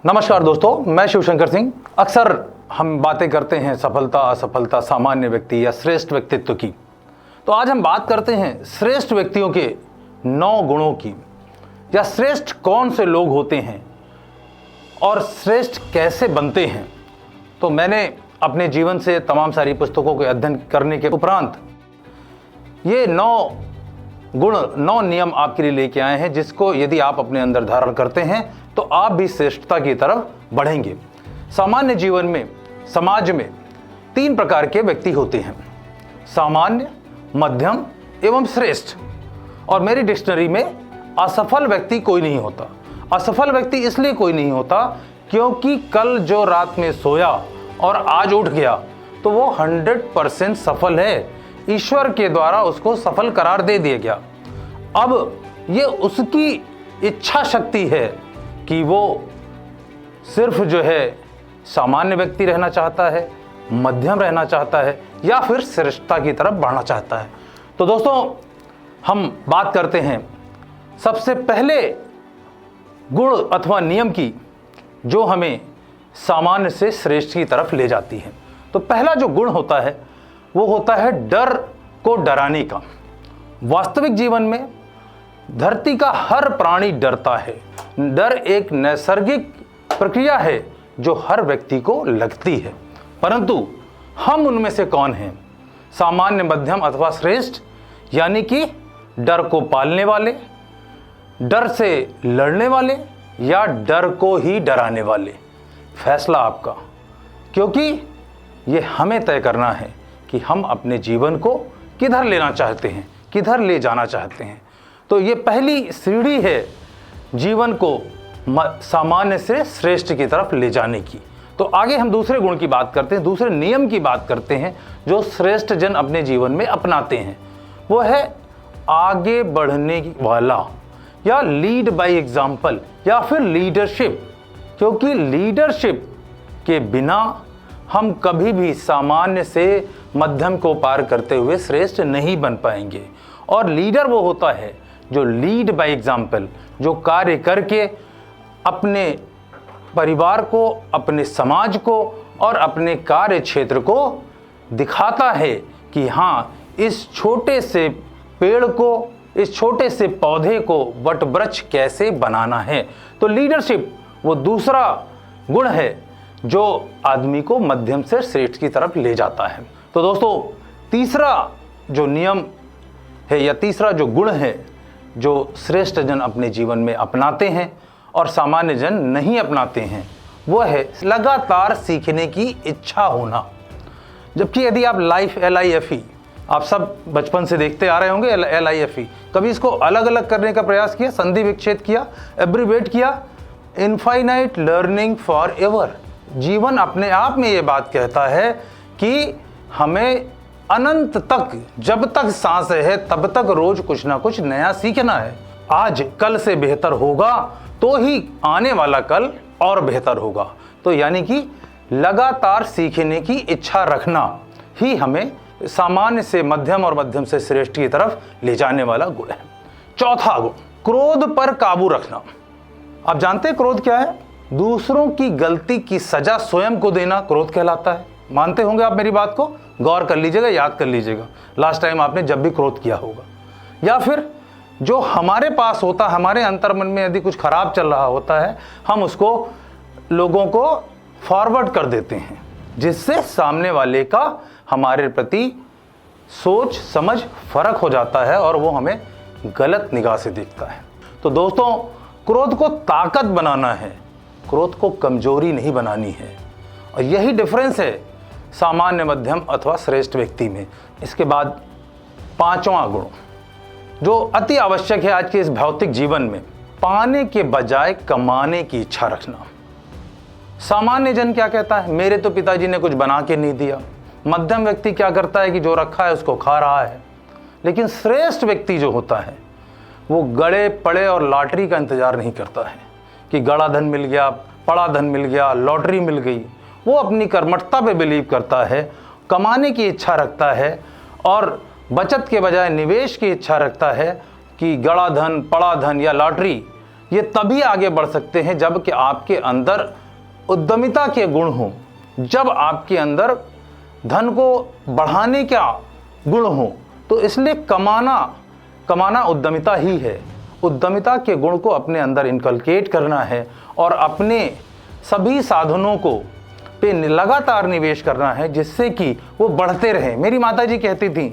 नमस्कार दोस्तों, मैं शिवशंकर सिंह। अक्सर हम बातें करते हैं सफलता असफलता, सामान्य व्यक्ति या श्रेष्ठ व्यक्तित्व की। तो आज हम बात करते हैं श्रेष्ठ व्यक्तियों के 9 गुणों की, या श्रेष्ठ कौन से लोग होते हैं और श्रेष्ठ कैसे बनते हैं। तो मैंने अपने जीवन से तमाम सारी पुस्तकों के अध्ययन करने के उपरांत ये 9 गुण, 9 नियम आपके लिए लेके आए हैं, जिसको यदि आप अपने अंदर धारण करते हैं तो आप भी श्रेष्ठता की तरफ बढ़ेंगे। सामान्य जीवन में, समाज में 3 प्रकार के व्यक्ति होते हैं: सामान्य, मध्यम एवं श्रेष्ठ। और मेरी डिक्शनरी में असफल व्यक्ति कोई नहीं होता। असफल व्यक्ति इसलिए कोई नहीं होता क्योंकि कल जो रात में सोया और आज उठ गया तो वो 100% सफल है। ईश्वर के द्वारा उसको सफल करार दे दिया गया। अब ये उसकी इच्छा शक्ति है कि वो सिर्फ जो है सामान्य व्यक्ति रहना चाहता है, मध्यम रहना चाहता है, या फिर श्रेष्ठता की तरफ बढ़ना चाहता है। तो दोस्तों, हम बात करते हैं सबसे पहले गुण अथवा नियम की, जो हमें सामान्य से श्रेष्ठ की तरफ ले जाती है। तो पहला जो गुण होता है वो होता है डर को डराने का। वास्तविक जीवन में धरती का हर प्राणी डरता है। डर एक नैसर्गिक प्रक्रिया है जो हर व्यक्ति को लगती है, परंतु हम उनमें से कौन हैं? सामान्य, मध्यम अथवा श्रेष्ठ, यानी कि डर को पालने वाले, डर से लड़ने वाले, या डर को ही डराने वाले। फैसला आपका, क्योंकि ये हमें तय करना है कि हम अपने जीवन को किधर लेना चाहते हैं, किधर ले जाना चाहते हैं। तो ये पहली सीढ़ी है जीवन को सामान्य से श्रेष्ठ की तरफ ले जाने की। तो आगे हम दूसरे गुण की बात करते हैं, दूसरे नियम की बात करते हैं जो श्रेष्ठ जन अपने जीवन में अपनाते हैं। वो है आगे बढ़ने वाला, या लीड बाय एग्जाम्पल, या फिर लीडरशिप। क्योंकि लीडरशिप के बिना हम कभी भी सामान्य से मध्यम को पार करते हुए श्रेष्ठ नहीं बन पाएंगे। और लीडर वो होता है जो लीड बाय एग्जाम्पल, जो कार्य करके अपने परिवार को, अपने समाज को और अपने कार्य क्षेत्र को दिखाता है कि हाँ, इस छोटे से पेड़ को, इस छोटे से पौधे को वट वृक्ष कैसे बनाना है। तो लीडरशिप वो दूसरा गुण है जो आदमी को मध्यम से श्रेष्ठ की तरफ ले जाता है। तो दोस्तों, तीसरा जो नियम है या तीसरा जो गुण है जो श्रेष्ठ जन अपने जीवन में अपनाते हैं और सामान्य जन नहीं अपनाते हैं, वो है लगातार सीखने की इच्छा होना। जबकि यदि आप लाइफ, LIFE, आप सब बचपन से देखते आ रहे होंगे LIFE, कभी इसको अलग अलग करने का प्रयास किया, संधि विच्छेद किया, एब्रीवेट किया? Infinite learning for ever. जीवन अपने आप में ये बात कहता है कि हमें अनंत तक, जब तक सांस है तब तक रोज कुछ ना कुछ नया सीखना है। आज कल से बेहतर होगा तो ही आने वाला कल और बेहतर होगा। तो यानी कि लगातार सीखने की इच्छा रखना ही हमें सामान्य से मध्यम और मध्यम से श्रेष्ठ की तरफ ले जाने वाला गुण है। चौथा गुण, क्रोध पर काबू रखना। आप जानते हैं क्रोध क्या है? दूसरों की गलती की सजा स्वयं को देना क्रोध कहलाता है। मानते होंगे आप मेरी बात को? गौर कर लीजिएगा, याद कर लीजिएगा लास्ट टाइम आपने जब भी क्रोध किया होगा। या फिर जो हमारे पास होता, हमारे अंतर्मन में यदि कुछ खराब चल रहा होता है, हम उसको लोगों को फॉरवर्ड कर देते हैं, जिससे सामने वाले का हमारे प्रति सोच समझ फर्क हो जाता है और वो हमें गलत निगाह से देखता है। तो दोस्तों, क्रोध को ताकत बनाना है, क्रोध को कमजोरी नहीं बनानी है। और यही डिफरेंस है सामान्य, मध्यम अथवा श्रेष्ठ व्यक्ति में। इसके बाद 5वां गुण, जो अति आवश्यक है आज के इस भौतिक जीवन में, पाने के बजाय कमाने की इच्छा रखना। सामान्य जन क्या कहता है? मेरे तो पिताजी ने कुछ बना के नहीं दिया। मध्यम व्यक्ति क्या करता है कि जो रखा है उसको खा रहा है। लेकिन श्रेष्ठ व्यक्ति जो होता है वो गड़े पड़े और लॉटरी का इंतजार नहीं करता है कि गड़ा धन मिल गया, पड़ा धन मिल गया, लॉटरी मिल गई। वो अपनी कर्मठता पे बिलीव करता है, कमाने की इच्छा रखता है और बचत के बजाय निवेश की इच्छा रखता है कि गड़ा धन, पड़ा धन या लॉटरी ये तभी आगे बढ़ सकते हैं जब कि आपके अंदर उद्यमिता के गुण हों, जब आपके अंदर धन को बढ़ाने का गुण हो। तो इसलिए कमाना उद्यमिता ही है। उद्यमिता के गुण को अपने अंदर इनकलकेट करना है और अपने सभी साधनों को पे लगातार निवेश करना है, जिससे कि वो बढ़ते रहे। मेरी माताजी कहती थी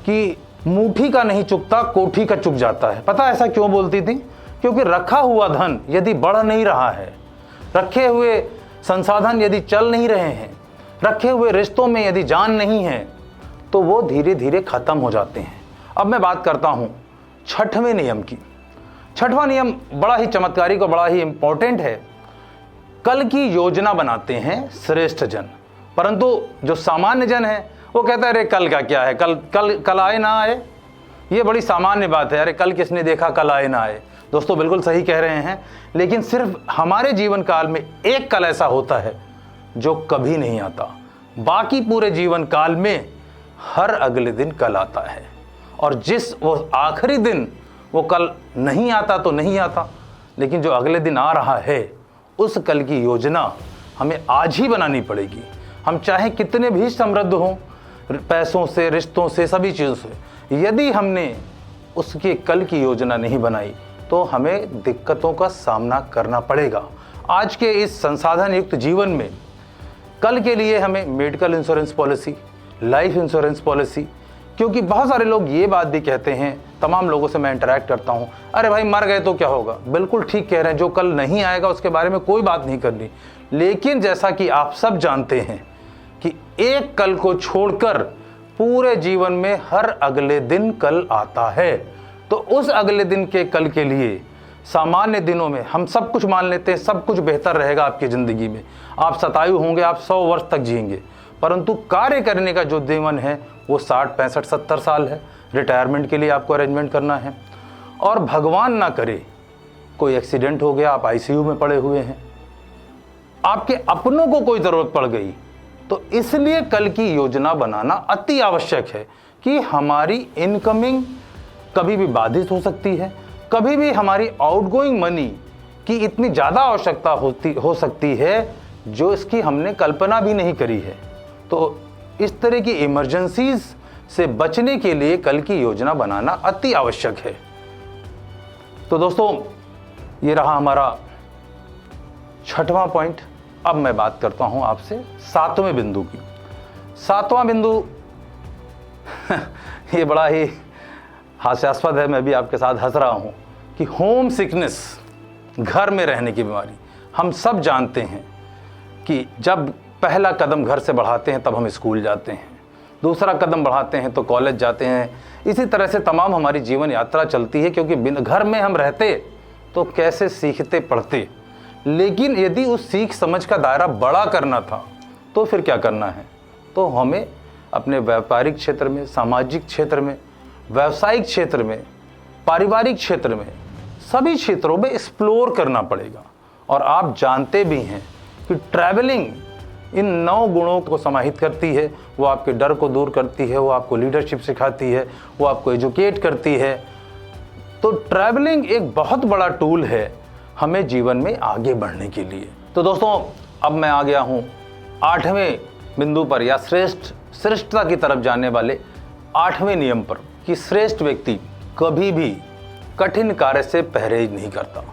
कि मुट्ठी का नहीं चुकता, कोठी का चुक जाता है। पता ऐसा क्यों बोलती थी? क्योंकि रखा हुआ धन यदि बढ़ नहीं रहा है, रखे हुए संसाधन यदि चल नहीं रहे हैं, रखे हुए रिश्तों में यदि जान नहीं है, तो वो धीरे धीरे खत्म हो जाते हैं। अब मैं बात करता हूं 6वें नियम की। 6वां नियम बड़ा ही चमत्कारिक और बड़ा ही इंपॉर्टेंट है। कल की योजना बनाते हैं श्रेष्ठ जन, परंतु जो सामान्य जन है वो कहता है अरे कल का क्या है, कल आए ना आए, ये बड़ी सामान्य बात है। अरे कल किसने देखा, कल आए ना आए। दोस्तों बिल्कुल सही कह रहे हैं, लेकिन सिर्फ हमारे जीवन काल में एक कल ऐसा होता है जो कभी नहीं आता। बाकी पूरे जीवन काल में हर अगले दिन कल आता है, और जिस वो आखिरी दिन वो कल नहीं आता तो नहीं आता, लेकिन जो अगले दिन आ रहा है उस कल की योजना हमें आज ही बनानी पड़ेगी। हम चाहे कितने भी समृद्ध हों, पैसों से, रिश्तों से, सभी चीज़ों से, यदि हमने उसके कल की योजना नहीं बनाई तो हमें दिक्कतों का सामना करना पड़ेगा। आज के इस संसाधन युक्त जीवन में कल के लिए हमें medical insurance policy, life insurance policy, क्योंकि बहुत सारे लोग ये बात भी कहते हैं, तमाम लोगों से मैं इंटरेक्ट करता हूँ, अरे भाई मर गए तो क्या होगा। बिल्कुल ठीक कह रहे हैं, जो कल नहीं आएगा उसके बारे में कोई बात नहीं करनी। लेकिन जैसा कि आप सब जानते हैं कि एक कल को छोड़कर पूरे जीवन में हर अगले दिन कल आता है। तो उस अगले दिन के कल के लिए सामान्य दिनों में हम सब कुछ मान लेते हैं, सब कुछ बेहतर रहेगा आपकी ज़िंदगी में, आप शतायु होंगे, आप 100 वर्ष तक जिएंगे, परंतु कार्य करने का जो जीवन है वो 60, 65, 70 साल है। रिटायरमेंट के लिए आपको अरेंजमेंट करना है, और भगवान ना करे कोई एक्सीडेंट हो गया, आप आईसीयू में पड़े हुए हैं, आपके अपनों को कोई ज़रूरत पड़ गई, तो इसलिए कल की योजना बनाना अति आवश्यक है कि हमारी इनकमिंग कभी भी बाधित हो सकती है, कभी भी हमारी आउटगोइंग मनी की इतनी ज़्यादा आवश्यकता हो सकती है जो इसकी हमने कल्पना भी नहीं करी है। तो इस तरह की इमरजेंसीज से बचने के लिए कल की योजना बनाना अति आवश्यक है। तो दोस्तों ये रहा हमारा 6वां पॉइंट। अब मैं बात करता हूं आपसे 7वें बिंदु की। 7वां बिंदु ये बड़ा ही हास्यास्पद है, मैं भी आपके साथ हंस रहा हूं कि होम सिकनेस, घर में रहने की बीमारी। हम सब जानते हैं कि जब पहला कदम घर से बढ़ाते हैं तब हम स्कूल जाते हैं, दूसरा कदम बढ़ाते हैं तो कॉलेज जाते हैं, इसी तरह से तमाम हमारी जीवन यात्रा चलती है। क्योंकि घर में हम रहते तो कैसे सीखते पढ़ते, लेकिन यदि उस सीख समझ का दायरा बड़ा करना था तो फिर क्या करना है, तो हमें अपने व्यापारिक क्षेत्र में, सामाजिक क्षेत्र में, व्यावसायिक क्षेत्र में, पारिवारिक क्षेत्र में, सभी क्षेत्रों में एक्सप्लोर करना पड़ेगा। और आप जानते भी हैं कि ट्रैवलिंग इन 9 गुणों को समाहित करती है। वो आपके डर को दूर करती है, वो आपको लीडरशिप सिखाती है, वो आपको एजुकेट करती है। तो ट्रैवलिंग एक बहुत बड़ा टूल है हमें जीवन में आगे बढ़ने के लिए। तो दोस्तों अब मैं आ गया हूँ 8वें बिंदु पर, या श्रेष्ठता की तरफ जाने वाले 8वें नियम पर, कि श्रेष्ठ व्यक्ति कभी भी कठिन कार्य से परहेज नहीं करता।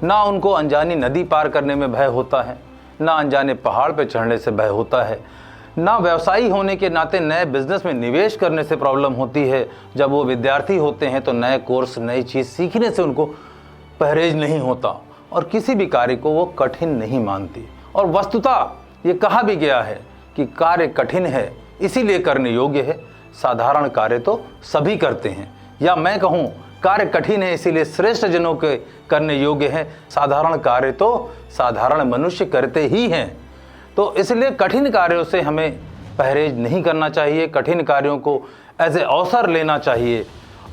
ना उनको अनजानी नदी पार करने में भय होता है, ना अनजाने पहाड़ पर चढ़ने से भय होता है, ना व्यवसायी होने के नाते नए बिजनेस में निवेश करने से प्रॉब्लम होती है। जब वो विद्यार्थी होते हैं तो नए कोर्स, नई चीज़ सीखने से उनको परहेज नहीं होता, और किसी भी कार्य को वो कठिन नहीं मानती। और वस्तुतः ये कहा भी गया है कि कार्य कठिन है इसीलिए करने योग्य है, साधारण कार्य तो सभी करते हैं। या मैं कहूँ कार्य कठिन है इसीलिए श्रेष्ठ जनों के करने योग्य है, साधारण कार्य तो साधारण मनुष्य करते ही हैं। तो इसलिए कठिन कार्यों से हमें परहेज नहीं करना चाहिए, कठिन कार्यों को एज ए अवसर लेना चाहिए।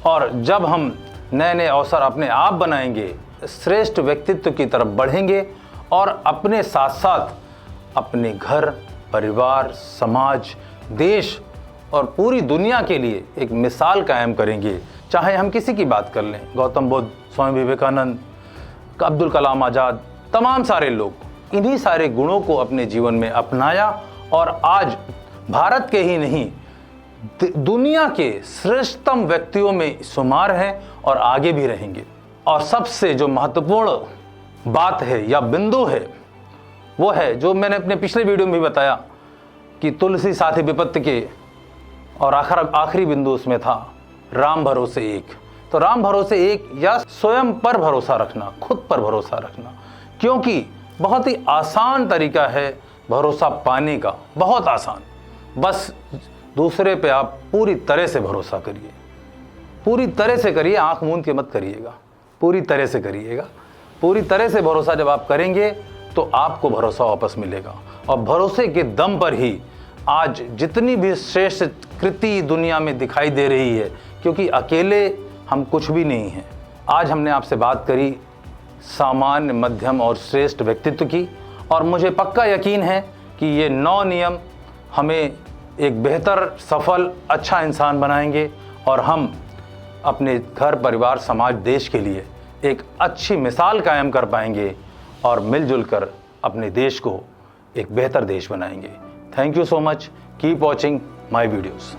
और जब हम नए नए अवसर अपने आप बनाएंगे, श्रेष्ठ व्यक्तित्व की तरफ बढ़ेंगे, और अपने साथ साथ अपने घर, परिवार, समाज, देश और पूरी दुनिया के लिए एक मिसाल कायम करेंगे। चाहे हम किसी की बात कर लें, गौतम बुद्ध, स्वामी विवेकानंद, अब्दुल कलाम आज़ाद, तमाम सारे लोग इन्हीं सारे गुणों को अपने जीवन में अपनाया और आज भारत के ही नहीं दुनिया के श्रेष्ठतम व्यक्तियों में शुमार हैं और आगे भी रहेंगे। और सबसे जो महत्वपूर्ण बात है या बिंदु है वो है जो मैंने अपने पिछले वीडियो में भी बताया कि तुलसी साथी विपत्ति के, और आखिरी बिंदु उसमें था राम भरोसे एक। तो राम भरोसे एक या स्वयं पर भरोसा रखना, खुद पर भरोसा रखना, क्योंकि बहुत ही आसान तरीका है भरोसा पाने का, बहुत आसान। बस दूसरे पे आप पूरी तरह से भरोसा करिए, पूरी तरह से करिए, आंख मूंद के मत करिएगा, पूरी तरह से करिएगा। पूरी तरह से भरोसा जब आप करेंगे तो आपको भरोसा वापस मिलेगा। और भरोसे के दम पर ही आज जितनी भी श्रेष्ठ कृति दुनिया में दिखाई दे रही है, क्योंकि अकेले हम कुछ भी नहीं हैं। आज हमने आपसे बात करी सामान्य, मध्यम और श्रेष्ठ व्यक्तित्व की, और मुझे पक्का यकीन है कि ये 9 नियम हमें एक बेहतर, सफल, अच्छा इंसान बनाएंगे और हम अपने घर, परिवार, समाज, देश के लिए एक अच्छी मिसाल कायम कर पाएंगे और मिलजुल कर अपने देश को एक बेहतर देश बनाएंगे। Thank you so much. Keep watching my videos.